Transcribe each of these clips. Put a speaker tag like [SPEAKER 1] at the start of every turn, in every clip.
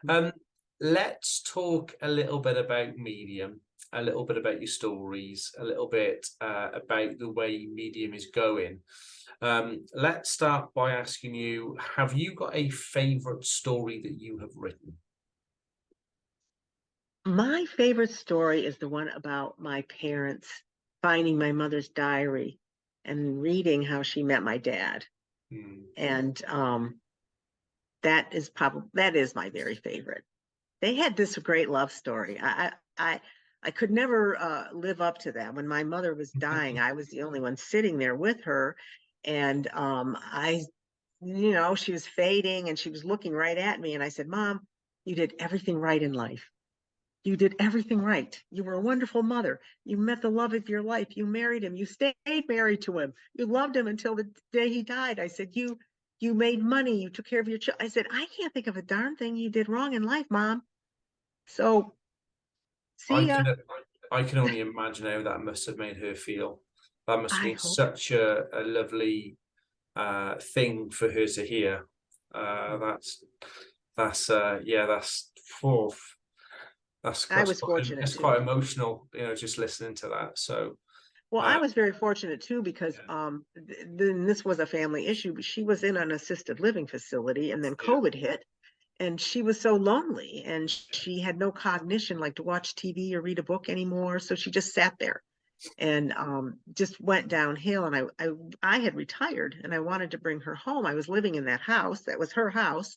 [SPEAKER 1] Um, let's talk a little bit about Medium, a little bit about your stories, a little bit about the way Medium is going. Let's start by asking you, have you got a favorite story that you have written?
[SPEAKER 2] My favorite story is the one about my parents finding my mother's diary and reading how she met my dad.
[SPEAKER 1] Hmm.
[SPEAKER 2] And that is my very favorite. They had this great love story. I could never live up to that. When my mother was dying, I was the only one sitting there with her, and she was fading, and she was looking right at me, and I said, "Mom, you did everything right in life. You did everything right. You were a wonderful mother. You met the love of your life. You married him. You stayed married to him. You loved him until the day he died." I said, you made money. You took care of your child. I said, I can't think of a darn thing you did wrong in life, Mom. So
[SPEAKER 1] I
[SPEAKER 2] see ya.
[SPEAKER 1] can I can only imagine how that must have made her feel. That must have
[SPEAKER 2] I
[SPEAKER 1] been
[SPEAKER 2] hope.
[SPEAKER 1] such a lovely thing for her to hear. Yeah, oh,
[SPEAKER 2] I was fortunate
[SPEAKER 1] that's quite
[SPEAKER 2] too.
[SPEAKER 1] emotional, just listening to that. So
[SPEAKER 2] Well, I
[SPEAKER 1] uh,
[SPEAKER 2] was very fortunate too because
[SPEAKER 1] yeah,
[SPEAKER 2] then this was a family issue, but she was in an assisted living facility and then
[SPEAKER 1] yeah,
[SPEAKER 2] COVID hit and she was so lonely and she had no cognition like to watch TV or read a book anymore. So she just sat there and just went downhill. And I had retired and I wanted to bring her home. I was living in that house. That was her house.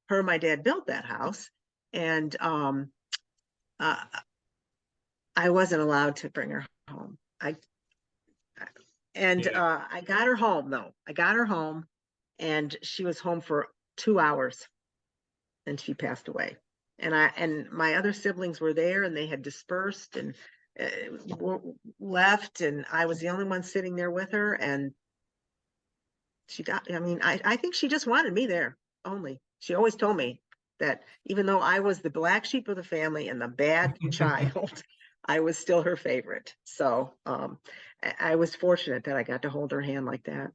[SPEAKER 2] Her and my dad built that house. And uh, I wasn't allowed to bring her home.
[SPEAKER 1] yeah.
[SPEAKER 2] I got her home though. I got her home and she was home for 2 hours and she passed away. And my other siblings were there and they had dispersed and left and I was the only one sitting there with her and I think she just wanted me there only. She always told me that even though I was the black sheep of the family and the bad child, I was still her favorite. So I was fortunate that I got to hold her hand like that.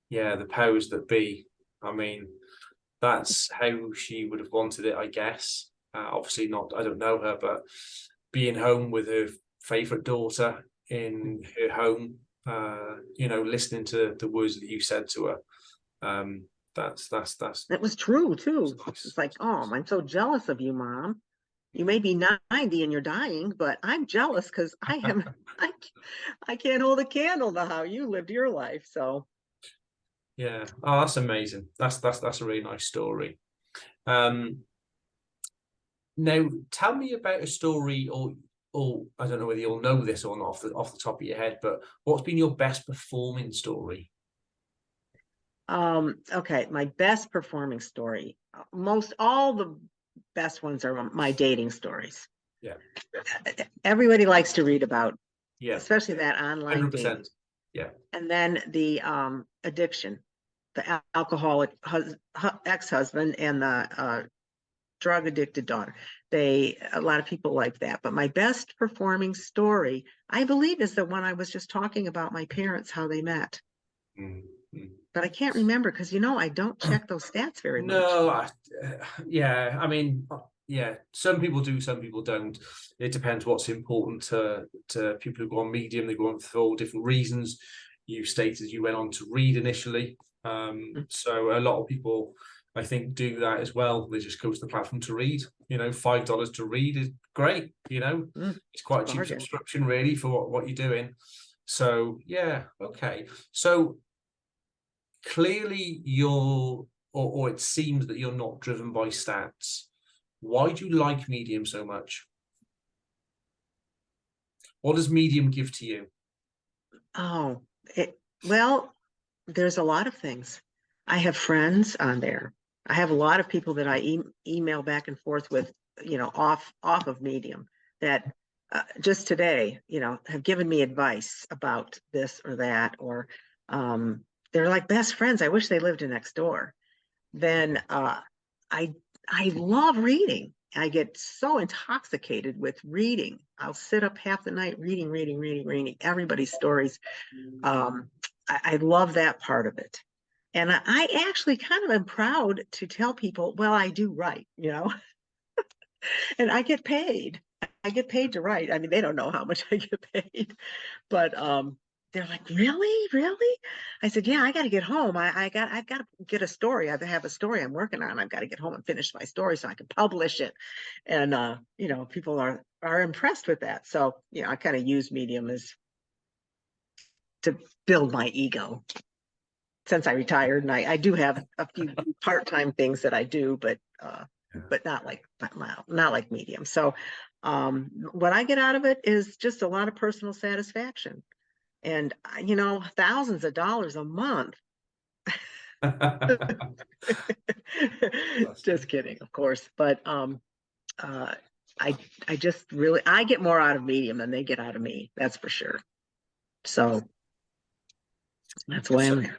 [SPEAKER 1] Yeah, the powers that be. I mean, that's how she would have wanted it, I guess. Obviously not, I don't know her, but being home with her favorite daughter in her home, listening to the words that you said to her. That's
[SPEAKER 2] It was true too.
[SPEAKER 1] nice.
[SPEAKER 2] It's like, oh, I'm so jealous of you, Mom. You may be 90 and you're dying, but I'm jealous because I can't hold a candle to how you lived your life. So
[SPEAKER 1] Yeah. Oh, that's amazing. That's a really nice story. Um, Now, tell me about a story, or I don't know whether you'll know this or not off the top of your head, but what's been your best performing story?
[SPEAKER 2] okay, my best performing story. Most all the best ones are my dating stories.
[SPEAKER 1] Yeah,
[SPEAKER 2] Everybody likes to read about,
[SPEAKER 1] yeah,
[SPEAKER 2] especially that online dating.
[SPEAKER 1] 100%. Yeah,
[SPEAKER 2] And then the addiction, the alcoholic ex-husband and the drug addicted daughter. A lot of people like that. But my best performing story, I believe, is the one I was just talking about my parents, how they met.
[SPEAKER 1] mm, mm.
[SPEAKER 2] But I can't remember because I don't check those stats very much.
[SPEAKER 1] No, yeah, I mean, yeah, some people do, some people don't. It depends what's important to people who go on Medium. They go on for all different reasons. You stated you went on to read initially, so a lot of people, I think, do that as well. They just go to the platform to read. $5 to read is great.
[SPEAKER 2] Mm,
[SPEAKER 1] It's quite a cheap
[SPEAKER 2] bargain.
[SPEAKER 1] subscription, really, for what you're doing. So yeah, okay. So clearly or it seems that you're not driven by stats. Why do you like Medium so much? What does Medium give to you?
[SPEAKER 2] Oh, well, there's a lot of things. I have friends on there. I have a lot of people that I email back and forth with, off of Medium that just today, have given me advice about this or that, or they're like best friends. I wish they lived next door. Then I I love reading. I get so intoxicated with reading. I'll sit up half the night reading, reading everybody's stories. I love that part of it. And I actually kind of am proud to tell people, well, I do write, and I get paid. I get paid to write. I mean, they don't know how much I get paid, but they're like, really, really? I said, yeah, I got to get home. I've got to get a story. I have a story I'm working on. I've got to get home and finish my story so I can publish it. And people are impressed with that. So I kind of use Medium as to build my ego. Since I retired, and I do have a few part-time things that I do, but not like Medium. So what I get out of it is just a lot of personal satisfaction, and thousands of dollars a month. Just kidding, of course, but I just really I get more out of Medium than they get out of me. That's for sure. So that's why I'm there.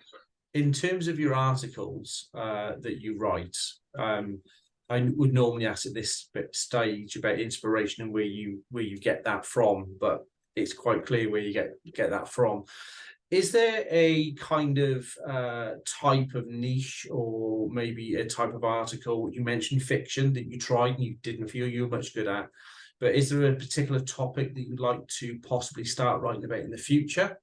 [SPEAKER 1] In terms of your articles that you write, I would normally ask at this stage about inspiration and where you get that from, but it's quite clear where you get that from. Is there a kind of type of niche, or maybe a type of article? You mentioned fiction that you tried and you didn't feel you were much good at, but is there a particular topic that you'd like to possibly start writing about in the future?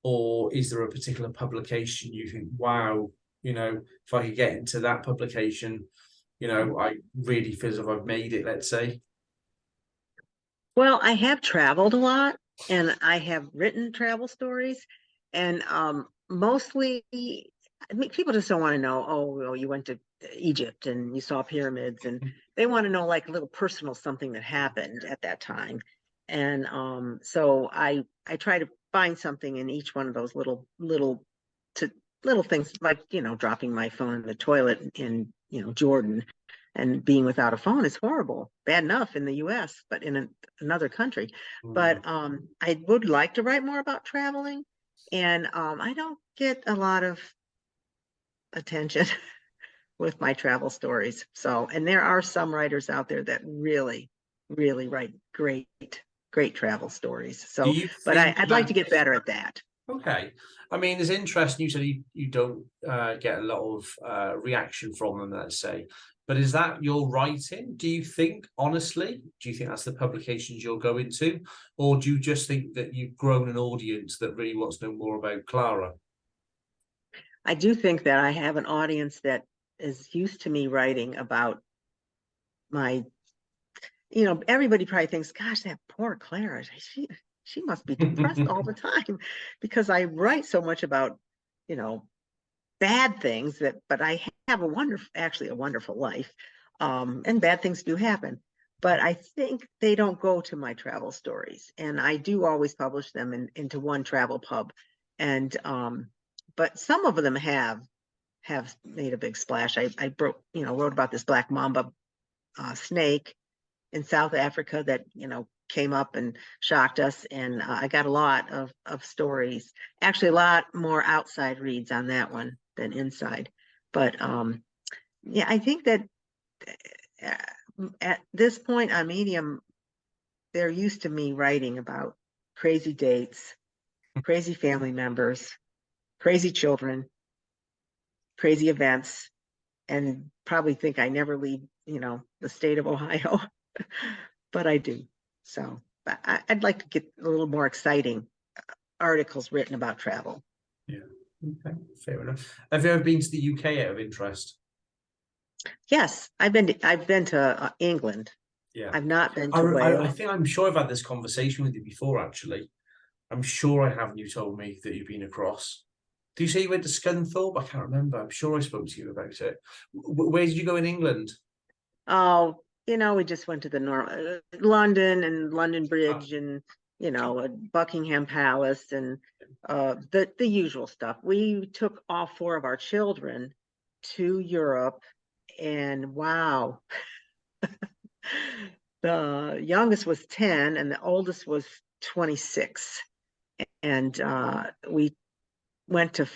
[SPEAKER 1] Or is there a particular publication you think, wow, if I could get into that publication, I really feel as if I've made it, let's say?
[SPEAKER 2] Well, I have traveled a lot, and I have written travel stories, and mostly, I mean, people just don't want to know, oh, well, you went to Egypt and you saw pyramids, and they want to know like a little personal something that happened at that time. And so I try to find something in each one of those little things, like dropping my phone in the toilet in Jordan, and being without a phone is horrible, bad enough in the US, but in another country. But I would like to write more about traveling, and I don't get a lot of attention with my travel stories. So, and there are some writers out there that really, really write great travel stories. So, but I'd like to get better at that.
[SPEAKER 1] Okay. I mean, there's interest. You said you don't get a lot of reaction from them, let's say. But is that your writing? Do you think, honestly, do you think that's the publications you'll go into? Or do you just think that you've grown an audience that really wants to know more about Klara?
[SPEAKER 2] I do think that I have an audience that is used to me writing about my, everybody probably thinks, gosh, that poor Klara, she must be depressed all the time, because I write so much about, bad things, but I have actually a wonderful life. And bad things do happen. But I think they don't go to my travel stories. And I do always publish them into one travel pub. And but some of them have made a big splash. I wrote about this black mamba snake in South Africa that came up and shocked us, and I got a lot of stories. Actually, a lot more outside reads on that one than inside. But yeah, I think that at this point on Medium, they're used to me writing about crazy dates, crazy family members, crazy children, crazy events, and probably think I never leave, the state of Ohio, but I do. So I'd like to get a little more exciting articles written about travel.
[SPEAKER 1] Yeah. Okay. Fair enough. Have you ever been to the UK out of interest?
[SPEAKER 2] Yes, I've been to England.
[SPEAKER 1] Yeah.
[SPEAKER 2] I've not been to Wales.
[SPEAKER 1] I think I'm sure I've had this conversation with you before, actually. I'm sure I have, and you told me that you've been across. Do you say you went to Scunthorpe? I can't remember. I'm sure I spoke to you about it. Where did you go in England?
[SPEAKER 2] Oh, we just went to the London and London Bridge, and Buckingham Palace, and the usual stuff. We took all four of our children to Europe, and wow, the youngest was 10 and the oldest was 26, and we went to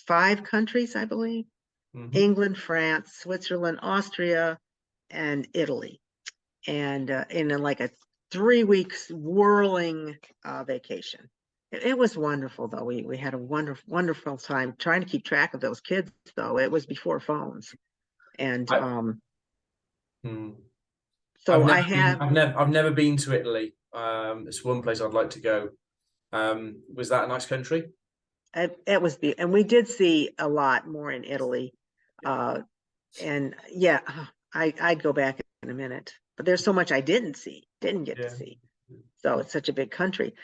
[SPEAKER 2] 5 countries, I believe. England, France, Switzerland, Austria, and Italy, and in like a 3 weeks whirling vacation. It was wonderful though. We had a wonderful time trying to keep track of those kids though. It was before phones. And
[SPEAKER 1] I, hmm.
[SPEAKER 2] so I have
[SPEAKER 1] I've never been to Italy. It's one place I'd like to go. Was that a nice country?
[SPEAKER 2] it was and we did see a lot more in Italy. And yeah, I'd go back in a minute. But there's so much I didn't get to
[SPEAKER 1] Yeah.
[SPEAKER 2] see. So it's such a big country.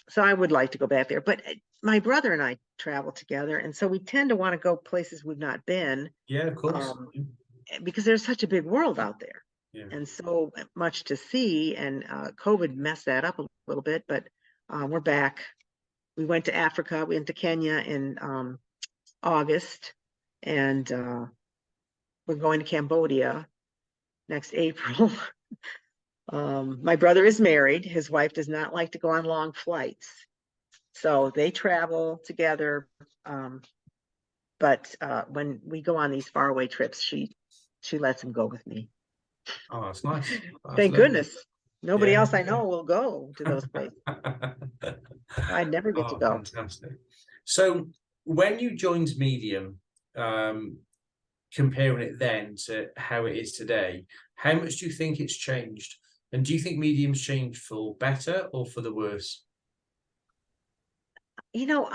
[SPEAKER 2] So I would like to go back there. But my brother and I travel together, and so we tend to want to go places we've not been,
[SPEAKER 1] Yeah, of course.
[SPEAKER 2] because there's such a big world out there,
[SPEAKER 1] Yeah.
[SPEAKER 2] and so much to see. And COVID messed that up a little bit, but we're back. We went to Africa. We went to Kenya in August, and we're going to Cambodia next April. My brother is married. His wife does not like to go on long flights. So they travel together. But when we go on these faraway trips, she lets him go with me.
[SPEAKER 1] Oh, that's nice. That's
[SPEAKER 2] Thank
[SPEAKER 1] lovely.
[SPEAKER 2] goodness. Nobody else I know will go to those places. I'd never get to
[SPEAKER 1] Oh,
[SPEAKER 2] go.
[SPEAKER 1] fantastic. So when you joined Medium, comparing it then to how it is today, how much do you think it's changed? And do you think Medium's changed for better or for the worse?
[SPEAKER 2] You know,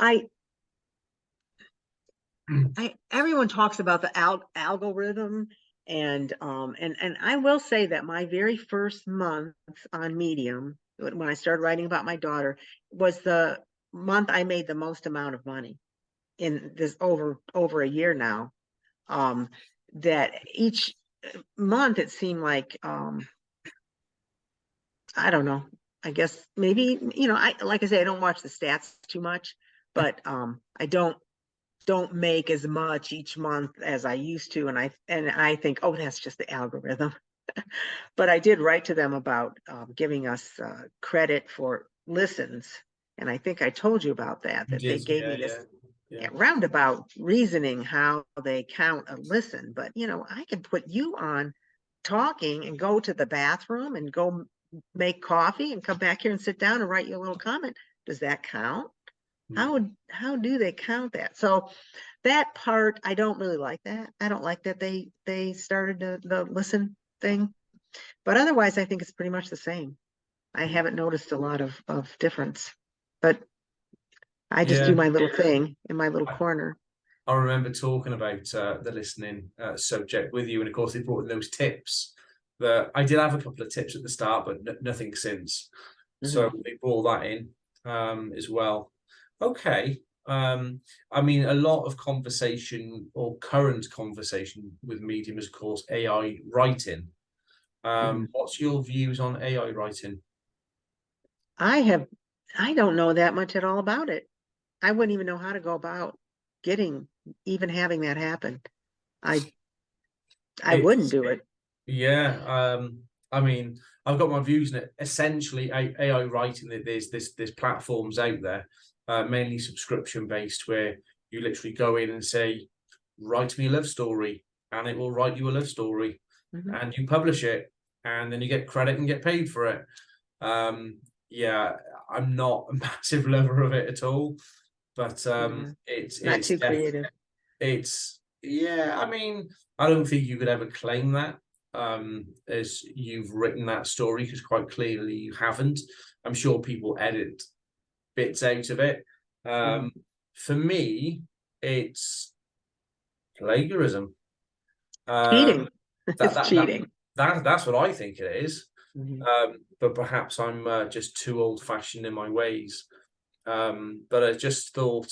[SPEAKER 2] everyone talks about the algorithm, and I will say that my very first month on Medium, when I started writing about my daughter, was the month I made the most amount of money in this over a year now. That each month it seemed like, I don't know. I guess maybe, I, like I say, I don't watch the stats too much, but I don't make as much each month as I used to, and I think, oh, that's just the algorithm. But I did write to them about giving us credit for listens, and I think I told you about that.
[SPEAKER 1] You
[SPEAKER 2] That they
[SPEAKER 1] did,
[SPEAKER 2] gave me this roundabout reasoning how they count a listen. But I can put you on talking and go to the bathroom and go make coffee and come back here and sit down and write you a little comment. Does that count? How do they count that? So that part, I don't really like that. I don't like that they started the listen thing. But otherwise, I think it's pretty much the same. I haven't noticed a lot of difference. But I just do
[SPEAKER 1] Yeah.
[SPEAKER 2] my little thing in my little corner.
[SPEAKER 1] I remember talking about the listening subject with you, and of course they brought in those tips. That I did have a couple of tips at the start, but nothing since. So they brought that in as well. Okay. I mean, a lot of conversation or current conversation with Medium is, of course, AI writing. What's your views on AI writing?
[SPEAKER 2] I don't know that much at all about it. I wouldn't even know how to go about even having that happen. I wouldn't do it.
[SPEAKER 1] Yeah. I mean, I've got my views on it. Essentially, AI writing, that there's platforms out there, mainly subscription based, where you literally go in and say, write me a love story, and it will write you a love story, and you publish it, and then you get credit and get paid for it. Yeah, I'm not a massive lover of it at all, but
[SPEAKER 2] Not too creative.
[SPEAKER 1] Yeah, I mean, I don't think you could ever claim that as you've written that story, because quite clearly you haven't. I'm sure people edit bits out of it. For me, it's plagiarism.
[SPEAKER 2] Cheating.
[SPEAKER 1] That,
[SPEAKER 2] It's
[SPEAKER 1] that, that,
[SPEAKER 2] cheating.
[SPEAKER 1] that's what I think it is. But perhaps I'm just too old-fashioned in my ways. But I just thought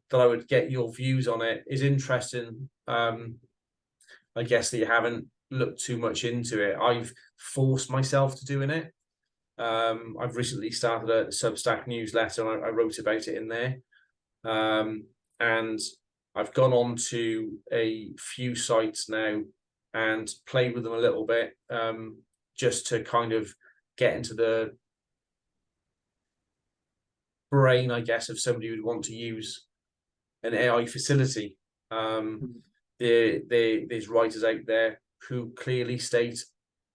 [SPEAKER 1] that I would get your views on it. Is interesting. I guess that you haven't looked too much into it. I've forced myself to doing it. I've recently started a Substack newsletter, and I wrote about it in there. And I've gone on to a few sites now and played with them a little bit, just to kind of get into the brain, I guess, of somebody who'd want to use an AI facility. There's writers out there who clearly state,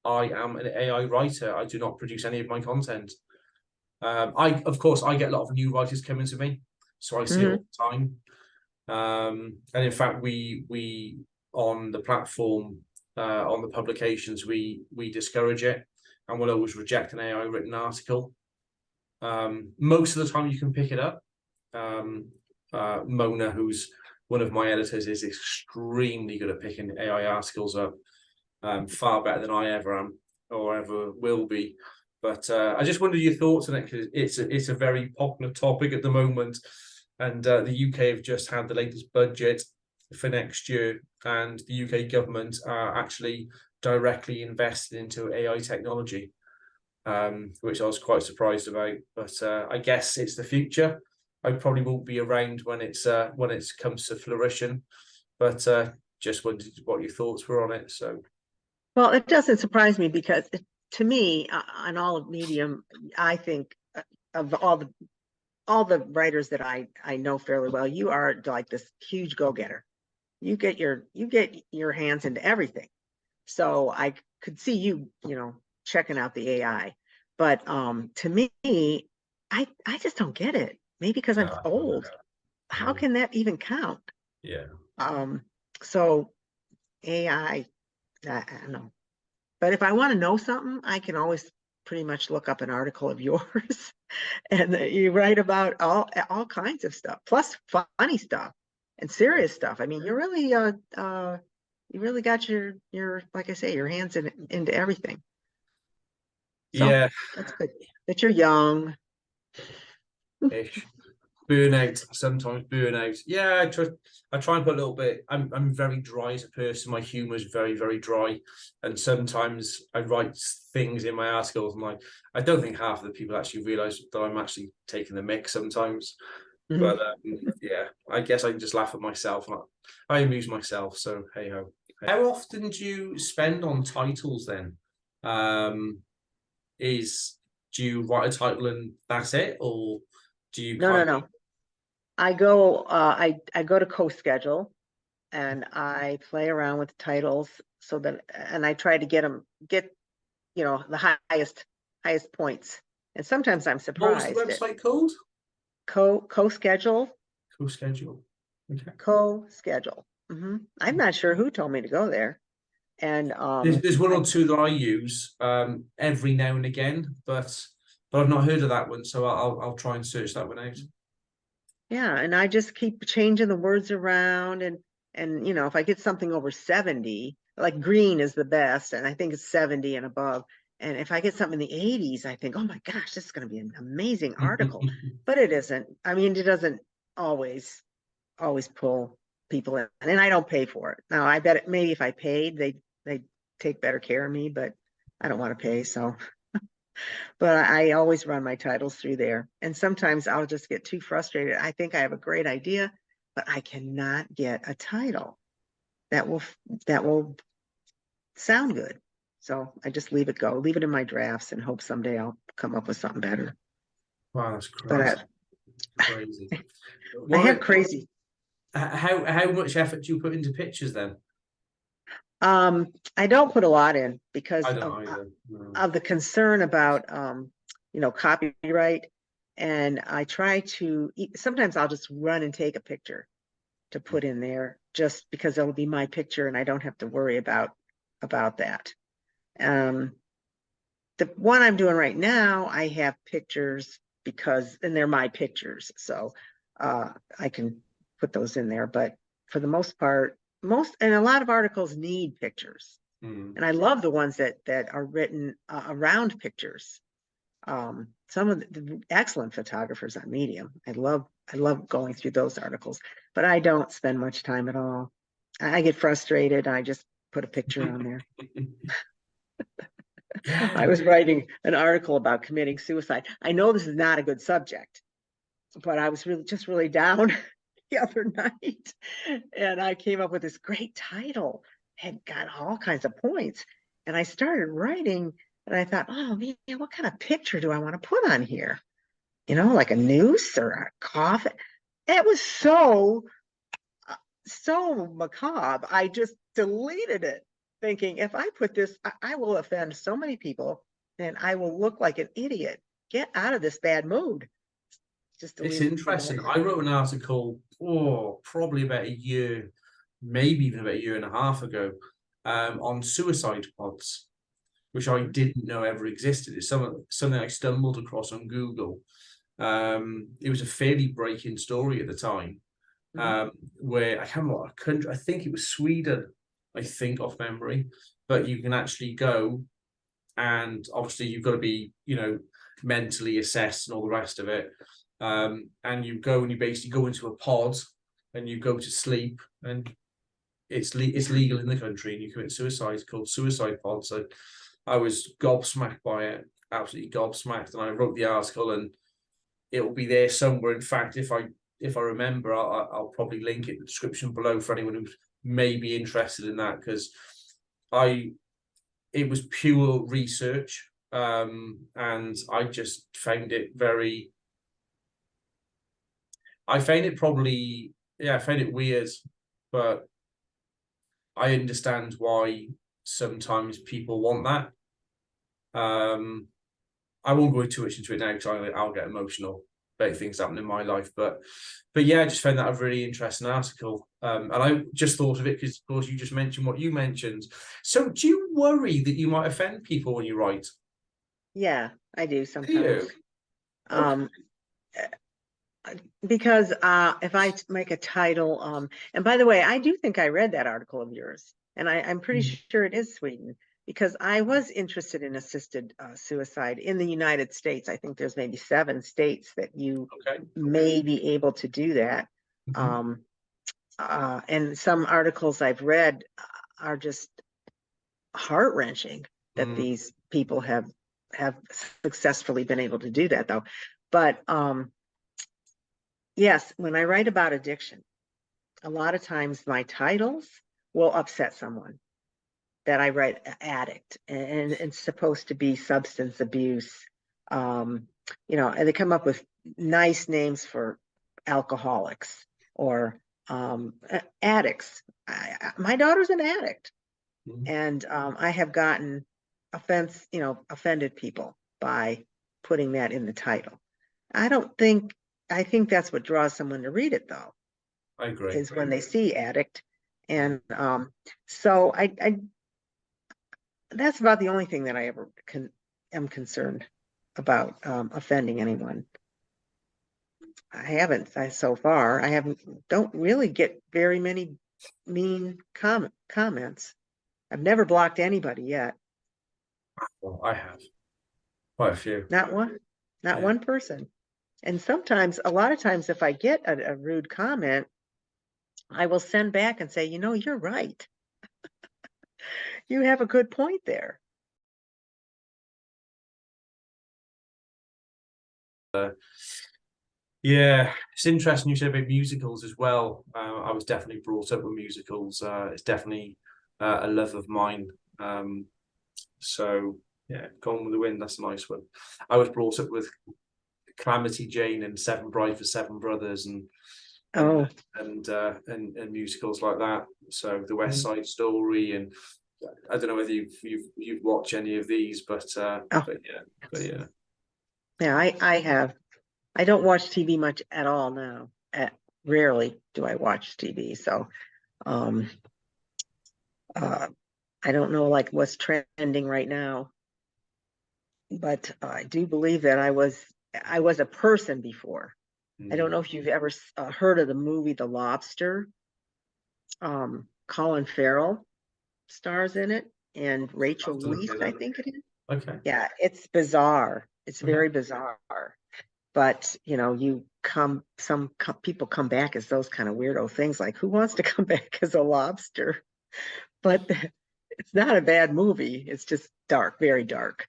[SPEAKER 1] I am an AI writer. I do not produce any of my content. Of course, I get a lot of new writers coming to me, so I see it all the time. And in fact, we on the platform, on the publications, we discourage it, and we'll always reject an AI written article. Most of the time, you can pick it up. Mona, who's one of my editors, is extremely good at picking AI articles up, far better than I ever am or ever will be. But I just wondered your thoughts on it, because it's a very popular topic at the moment, and the UK have just had the latest budget for next year, and the UK government are actually directly invested into AI technology, which I was quite surprised about. But I guess it's the future. I probably won't be around when it comes to fruition, but just wondered what your thoughts were on it. So,
[SPEAKER 2] Well, it doesn't surprise me because to me, on all of Medium, I think of all the writers that I know fairly well, you are like this huge go-getter. You get your hands into everything. So I could see you, checking out the AI. But to me, I just don't get it. Maybe because I'm old. How can that even count?
[SPEAKER 1] yeah.
[SPEAKER 2] So AI, I don't know. But if I want to know something, I can always pretty much look up an article of yours, and you write about all kinds of stuff, plus funny stuff and serious stuff. I mean, you really got your like I say, your hands into everything. So
[SPEAKER 1] Yeah.
[SPEAKER 2] that's good. That you're young.
[SPEAKER 1] Ish. Burnout, sometimes burnout. Yeah, I try and put a little bit. I'm very dry as a person. My humor is very, very dry. And sometimes I write things in my articles, and I don't think half of the people actually realize that I'm actually taking the mic sometimes. But yeah, I guess I can just laugh at myself. I amuse myself. So hey ho. How often do you spend on titles then? Do you write a title and that's it, or do you
[SPEAKER 2] No. I go to co-schedule, and I play around with titles and I try to get the highest points. And sometimes I'm
[SPEAKER 1] What was the
[SPEAKER 2] surprised at
[SPEAKER 1] website called?
[SPEAKER 2] co-schedule,
[SPEAKER 1] Co-schedule. Okay.
[SPEAKER 2] co-schedule. I'm not sure who told me to go there. And
[SPEAKER 1] There's one or two that I use every now and again, but I've not heard of that one, so I'll try and search that one out.
[SPEAKER 2] yeah, and I just keep changing the words around, and if I get something over 70, like green is the best, and I think it's 70 and above. And if I get something in the 80s, I think, oh my gosh, this is going to be an amazing article. But it isn't. I mean, it doesn't always pull people in, and I don't pay for it. Now, I bet maybe if I paid, they'd take better care of me, but I don't want to pay, so. But I always run my titles through there. And sometimes I'll just get too frustrated. I think I have a great idea, but I cannot get a title that will sound good. So I just leave it go, leave it in my drafts, and hope someday I'll come up with something better.
[SPEAKER 1] Wow, that's
[SPEAKER 2] But
[SPEAKER 1] crazy.
[SPEAKER 2] I have crazy.
[SPEAKER 1] How much effort do you put into pictures then?
[SPEAKER 2] I don't put a lot in because
[SPEAKER 1] I don't either. No.
[SPEAKER 2] of the concern about copyright. And I try to sometimes I'll just run and take a picture to put in there, just because it'll be my picture and I don't have to worry about that. The one I'm doing right now, I have pictures and they're my pictures, so I can put those in there. But for the most part, and a lot of articles need pictures, and I love the ones that are written around pictures. Some of the excellent photographers on Medium. I love going through those articles, but I don't spend much time at all. I get frustrated. I just put a picture on there. I was writing an article about committing suicide. I know this is not a good subject, but I was really down the other night, and I came up with this great title, had got all kinds of points, and I started writing, and I thought, oh man, what kind of picture do I want to put on here? Like a noose or a coffin. It was so macabre. I just deleted it, thinking if I put this, I will offend so many people and I will look like an idiot. get out of this bad mood. Just the
[SPEAKER 1] It's
[SPEAKER 2] way the
[SPEAKER 1] interesting.
[SPEAKER 2] voice.
[SPEAKER 1] I wrote an article, probably about a year, maybe even about a year and a half ago, on suicide pods, which I didn't know ever existed. It's something I stumbled across on Google. It was a fairly breaking story at the time, where I can't remember what country. I think it was Sweden. I think off memory, but you can actually go, and obviously you've got to be, mentally assessed and all the rest of it. And you go and you basically go into a pod and you go to sleep, and it's legal in the country, and you commit suicide. It's called suicide pod. So I was gobsmacked by it, absolutely gobsmacked, and I wrote the article, and it will be there somewhere. In fact, if I remember, I'll probably link it in the description below for anyone who may be interested in that, because it was pure research, and I just found it I found it weird, but I understand why sometimes people want that. I won't go too much into it now because I'll get emotional about things happening in my life. But yeah, I just found that a really interesting article. And I just thought of it because, of course, you just mentioned what you mentioned. So do you worry that you might offend people when you write?
[SPEAKER 2] Yeah, I do
[SPEAKER 1] Do
[SPEAKER 2] sometimes.
[SPEAKER 1] you?
[SPEAKER 2] Um, because if I make a title, and by the way, I do think I read that article of yours, and I'm pretty sure it is Sweden, because I was interested in assisted suicide in the United States. I think there's maybe 7 states that you may be able to do that. And some articles I've read are just heart-wrenching that these people have successfully been able to do that, though. But yes, when I write about addiction, a lot of times my titles will upset someone. That I write addict, and it's supposed to be substance abuse. And they come up with nice names for alcoholics or addicts. My daughter's an addict, and I have gotten offended people by putting that in the title. I think that's what draws someone to read it, though.
[SPEAKER 1] I agree.
[SPEAKER 2] Is when they see addict. And so I that's about the only thing that I ever am concerned about, offending anyone. So far. Don't really get very many mean comments. I've never blocked anybody yet.
[SPEAKER 1] Well, I have quite a few.
[SPEAKER 2] Not one person. And a lot of times, if I get a rude comment, I will send back and say, you're right. You have a good point there.
[SPEAKER 1] Yeah, it's interesting you said about musicals as well. I was definitely brought up with musicals. It's definitely a love of mine. So yeah, Gone with the Wind, that's a nice one. I was brought up with Calamity Jane and Seven Brides for Seven Brothers, and musicals like that. So The West Side Story, and I don't know whether you've watched any of these, but yeah.
[SPEAKER 2] Yeah, I have. I don't watch TV much at all now. Rarely do I watch TV. So I don't know what's trending right now. But I do believe that I was a person before. I don't know if you've ever heard of the movie The Lobster. Colin Farrell stars in it, and Rachel Weisz, I think it is.
[SPEAKER 1] Okay.
[SPEAKER 2] Yeah, it's bizarre. It's very bizarre. But some people come back as those kind of weirdo things, like who wants to come back as a lobster? But it's not a bad movie. It's just dark, very dark.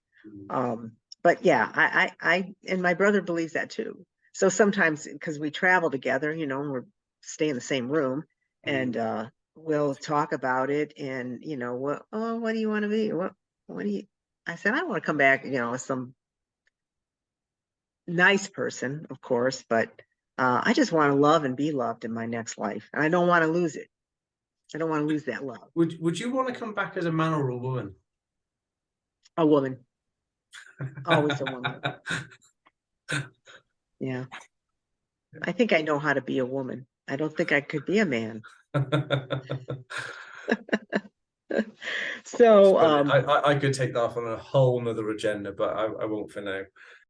[SPEAKER 2] But yeah, I and my brother believes that too. So sometimes, because we travel together, and we're stay in the same room, and we'll talk about it. And what do you want to be? What do you? I said I want to come back, as some nice person, of course, but I just want to love and be loved in my next life, and I don't want to lose it. I don't want to lose that love.
[SPEAKER 1] Would you want to come back as a man or a woman?
[SPEAKER 2] A woman. Always a woman. Yeah. I think I know how to be a woman. I don't think I could be a man.
[SPEAKER 1] It's
[SPEAKER 2] So,
[SPEAKER 1] funny. I could take that off on a whole nother agenda, but I won't for now.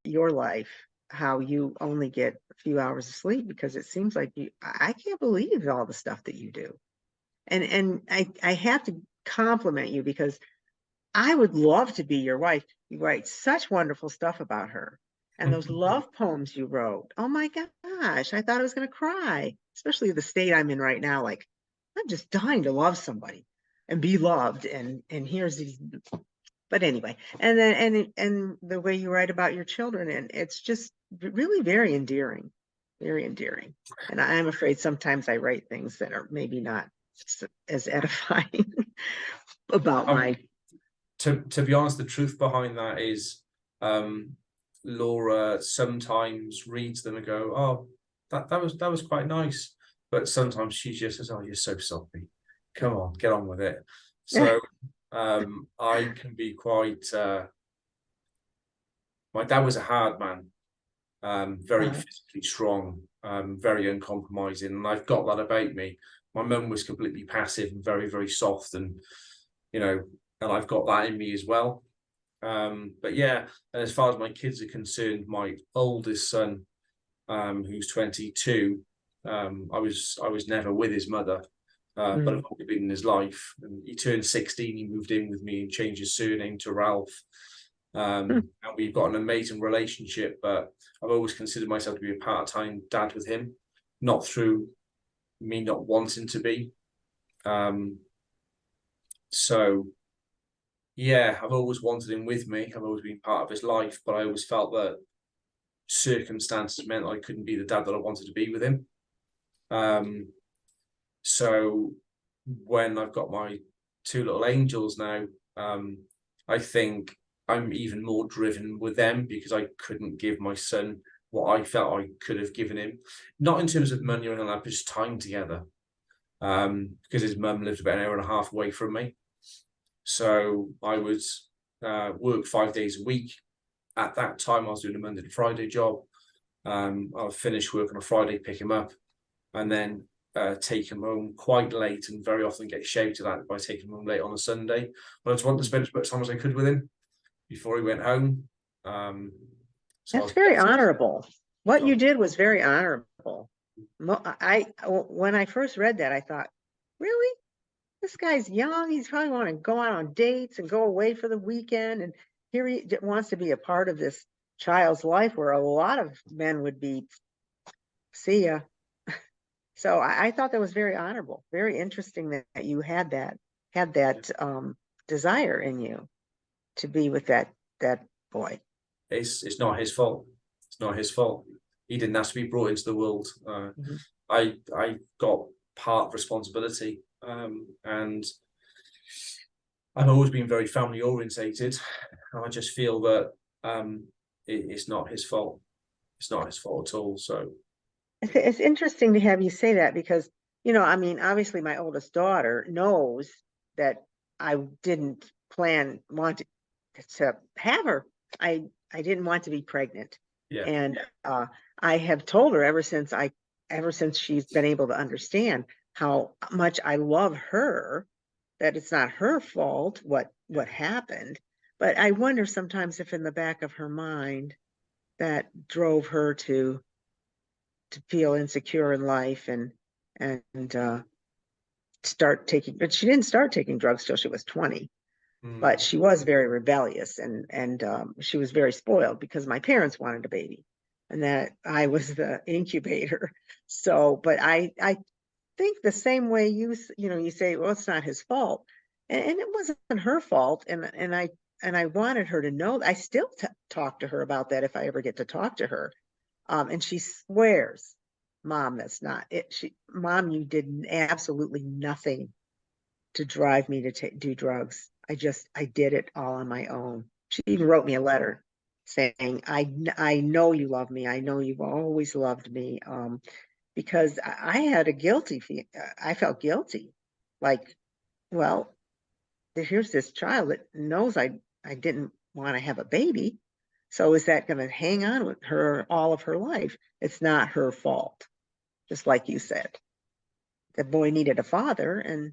[SPEAKER 2] your life, how you only get a few hours of sleep, because it seems like I can't believe all the stuff that you do. And I have to compliment you, because I would love to be your wife. You write such wonderful stuff about her. And those love poems you wrote. Oh my gosh, I thought I was going to cry, especially the state I'm in right now. Like, I'm just dying to love somebody and be loved. And here's these, but anyway, and then and the way you write about your children, and it's just really very endearing, very endearing. And I'm afraid sometimes I write things that are maybe not as edifying about my.
[SPEAKER 1] To be honest, the truth behind that is, Laura sometimes reads them and go, "Oh, that was quite nice," but sometimes she just says, "Oh, you're so soppy. Come on, get on with it." So I can be quite. My dad was a hard man, very physically strong, very uncompromising, and I've got that about me. My mum was completely passive and very, very soft, and and I've got that in me as well. But yeah, and as far as my kids are concerned, my oldest son, who's 22, I was never with his mother, but I've only been in his life. And he turned 16, he moved in with me and changed his surname to Ralph. And we've got an amazing relationship, but I've always considered myself to be a part-time dad with him, not through me not wanting to be. So yeah, I've always wanted him with me. I've always been part of his life, but I always felt that circumstances meant I couldn't be the dad that I wanted to be with him. So when I've got my two little angels now, I think I'm even more driven with them, because I couldn't give my son what I felt I could have given him, not in terms of money or anything like that, but just time together. Because his mum lived about an hour and a half away from me. So I would work 5 days a week. At that time, I was doing a Monday to Friday job. I would finish work on a Friday, pick him up, and then take him home quite late, and very often get shouted at by taking him home late on a Sunday. But I just wanted to spend as much time as I could with him before he went home. So
[SPEAKER 2] That's very honorable. What you did was very honorable. When I first read that, I thought, really? This guy's young. He's probably want to go out on dates and go away for the weekend. And here he wants to be a part of this child's life, where a lot of men would be, see ya. So I thought that was very honorable, very interesting that you had that desire in you to be with that boy.
[SPEAKER 1] It's not his fault. It's not his fault. He didn't have to be brought into the world. I got part responsibility, and I've always been very family orientated. I just feel that it's not his fault. It's not his fault at all. So
[SPEAKER 2] It's interesting to have you say that, because, I mean, obviously my oldest daughter knows that I didn't want to have her. I didn't want to be pregnant.
[SPEAKER 1] yeah.
[SPEAKER 2] And I have told her ever since she's been able to understand how much I love her, that it's not her fault what happened. But I wonder sometimes if in the back of her mind that drove her to feel insecure in life and start taking, but she didn't start taking drugs till she was 20. But she was very rebellious, and she was very spoiled because my parents wanted a baby and that I was the incubator. So, but I think the same way you say, well, it's not his fault, and it wasn't her fault, and I wanted her to know. I still talk to her about that if I ever get to talk to her, and she swears, Mom, that's not it. Mom, you did absolutely nothing to drive me to do drugs. I did it all on my own. She even wrote me a letter saying, I know you love me. I know you've always loved me. Because I had a guilty feel. I felt guilty. Like, here's this child that knows I didn't want to have a baby. So is that going to hang on with her all of her life? It's not her fault. Just like you said, the boy needed a father, and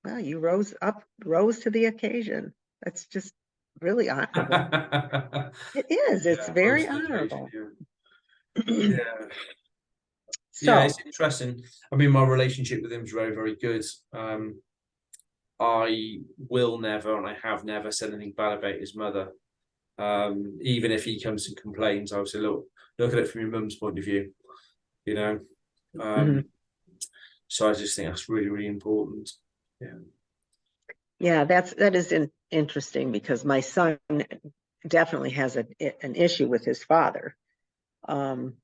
[SPEAKER 2] well, you rose to the occasion. That's just really honorable. It is. It's
[SPEAKER 1] Yeah,
[SPEAKER 2] very
[SPEAKER 1] rose to the occasion,
[SPEAKER 2] honorable.
[SPEAKER 1] yeah. Yeah,
[SPEAKER 2] So,
[SPEAKER 1] it's interesting. I mean, my relationship with him is very, very good. I will never, and I have never said anything bad about his mother. Even if he comes and complains, I will say, look at it from your mum's point of view, you know.
[SPEAKER 2] mhm.
[SPEAKER 1] So I just think that's really, really important. Yeah.
[SPEAKER 2] Yeah, that is interesting, because my son definitely has an issue with his father, and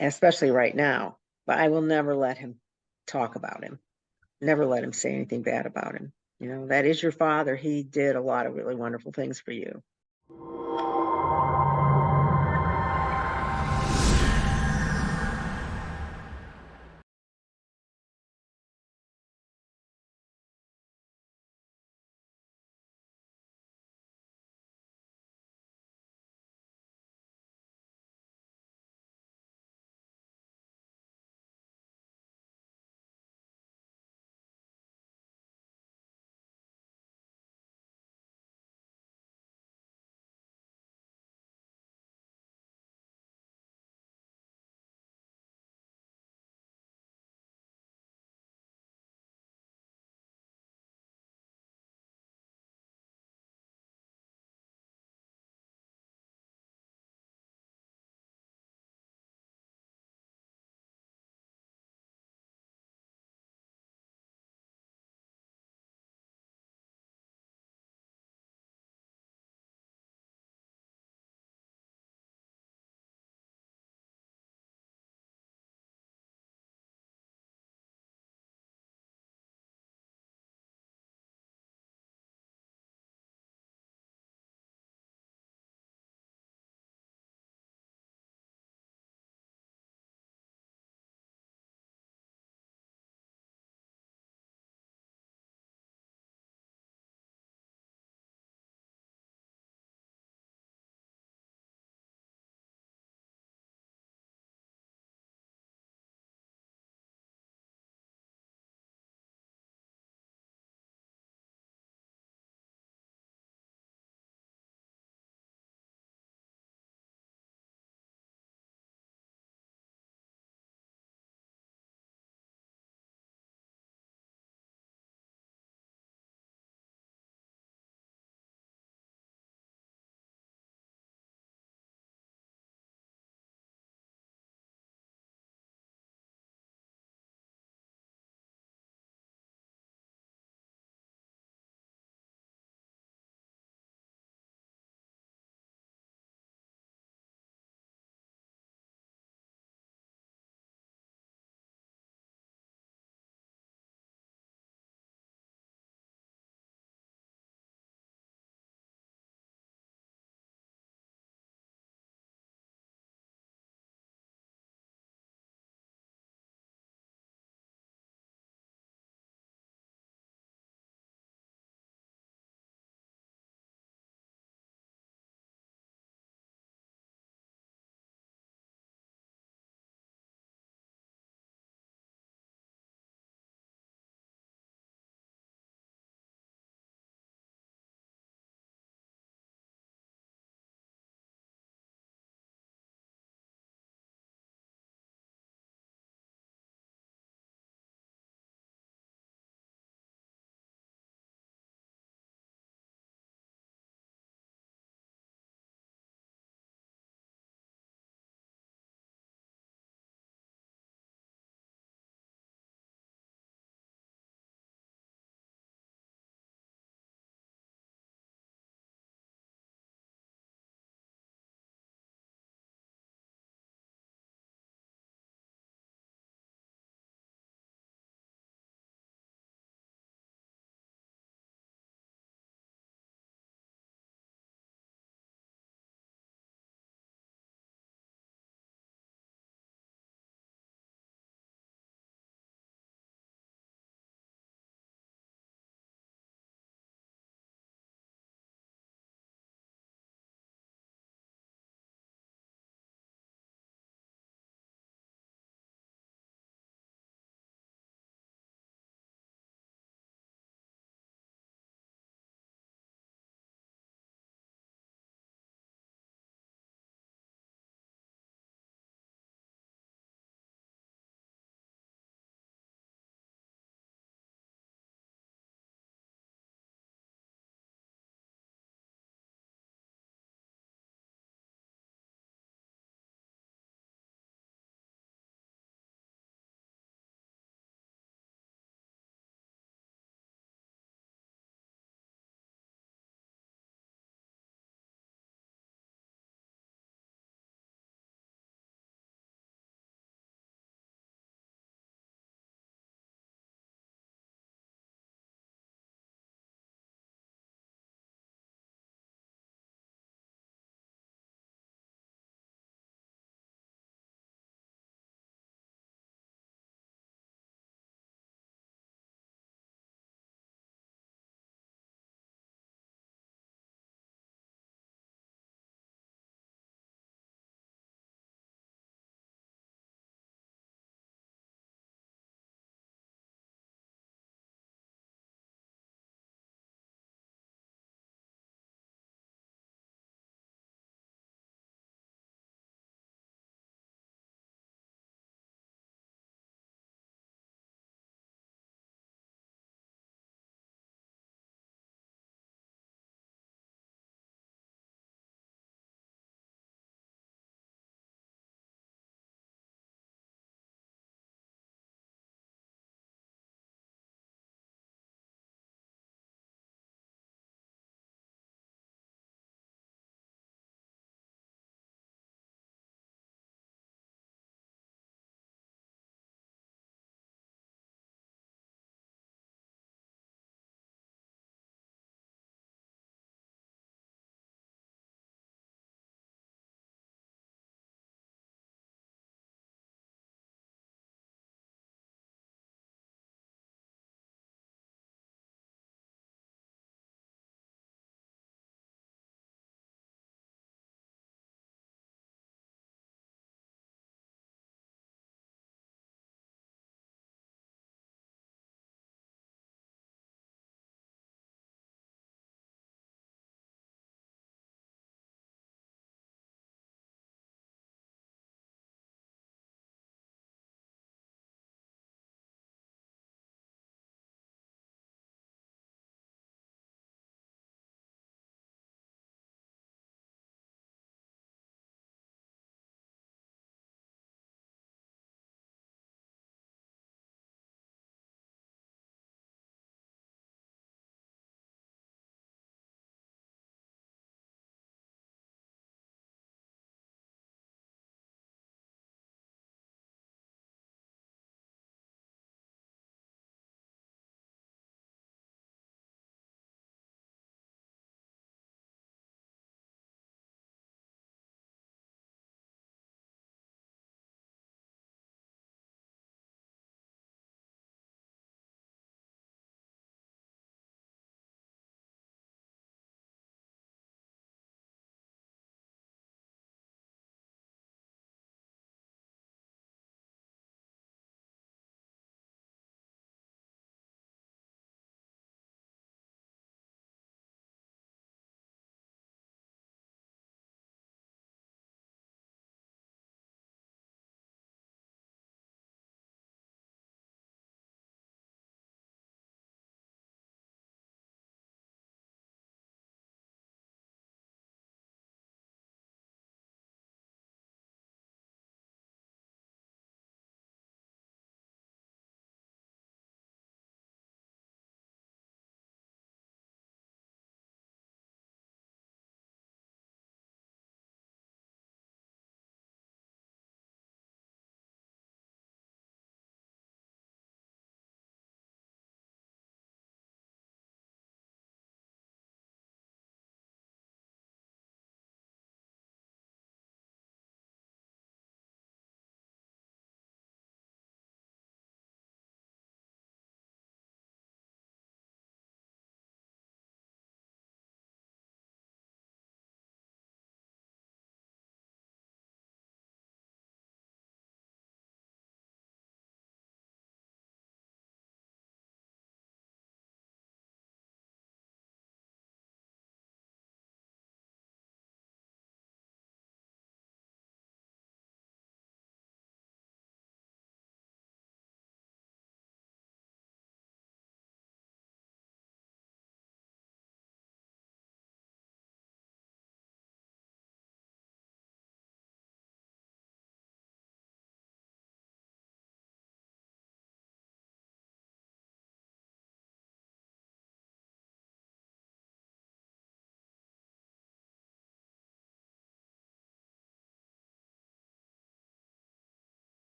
[SPEAKER 2] especially right now. But I will never let him talk about him. Never let him say anything bad about him. You know, that is your father. He did a lot of really wonderful things for you.